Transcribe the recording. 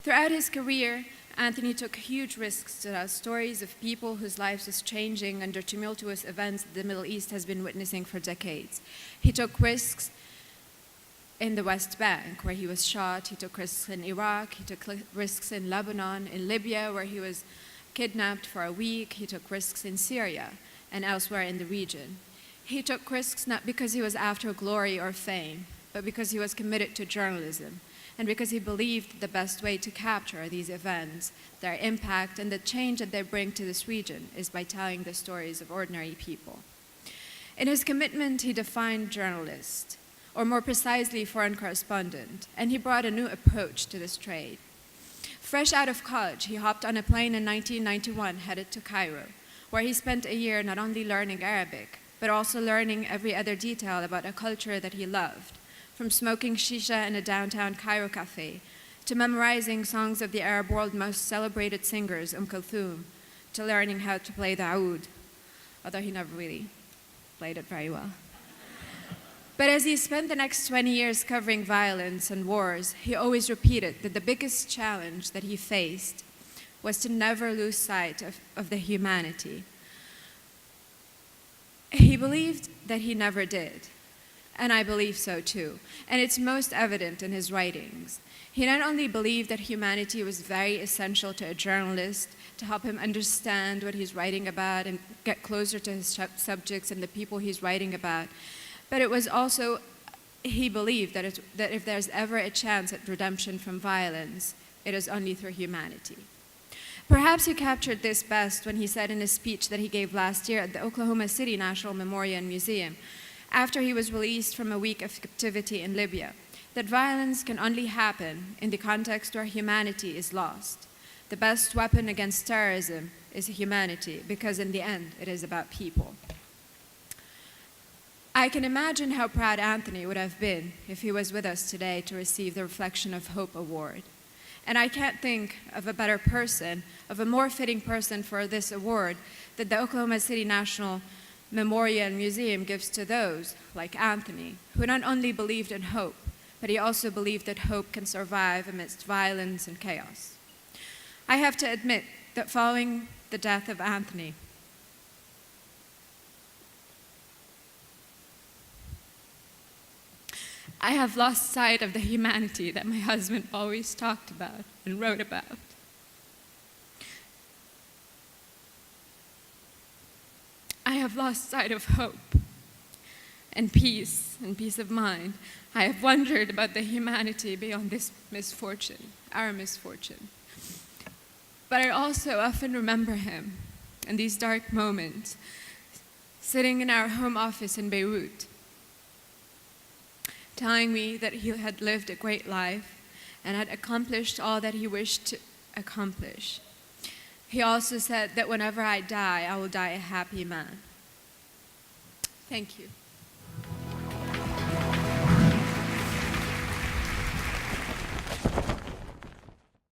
Throughout his career, Anthony took huge risks to tell stories of people whose lives was changing under tumultuous events that the Middle East has been witnessing for decades. He took risks in the West Bank, where he was shot. He took risks in Iraq. He took risks in Lebanon, in Libya, where he was kidnapped for a week. He took risks in Syria and elsewhere in the region. He took risks not because he was after glory or fame, but because he was committed to journalism, and because he believed the best way to capture these events, their impact, and the change that they bring to this region is by telling the stories of ordinary people. In his commitment, he defined journalist, or more precisely, foreign correspondent, and he brought a new approach to this trade. Fresh out of college, he hopped on a plane in 1991, headed to Cairo, where he spent a year not only learning Arabic, but also learning every other detail about a culture that he loved, from smoking shisha in a downtown Cairo cafe, to memorizing songs of the Arab world's most celebrated singers, Kulthum, to learning how to play the oud, although he never really played it very well. But as he spent the next 20 years covering violence and wars, he always repeated that the biggest challenge that he faced was to never lose sight of the humanity. He believed that he never did, and I believe so too, and it's most evident in his writings. He not only believed that humanity was very essential to a journalist to help him understand what he's writing about and get closer to his subjects and the people he's writing about, but it was also, he believed that if there's ever a chance at redemption from violence, it is only through humanity. Perhaps he captured this best when he said in a speech that he gave last year at the Oklahoma City National Memorial Museum, after he was released from a week of captivity in Libya, that violence can only happen in the context where humanity is lost. The best weapon against terrorism is humanity, because in the end, it is about people. I can imagine how proud Anthony would have been if he was with us today to receive the Reflection of Hope Award. And I can't think of a better person, of a more fitting person for this award that the Oklahoma City National Memorial Museum gives to those, like Anthony, who not only believed in hope, but he also believed that hope can survive amidst violence and chaos. I have to admit that following the death of Anthony, I have lost sight of the humanity that my husband always talked about and wrote about. I have lost sight of hope and peace of mind. I have wondered about the humanity beyond this misfortune, our misfortune. But I also often remember him in these dark moments, sitting in our home office in Beirut, telling me that he had lived a great life and had accomplished all that he wished to accomplish. He also said that whenever I die, I will die a happy man. Thank you.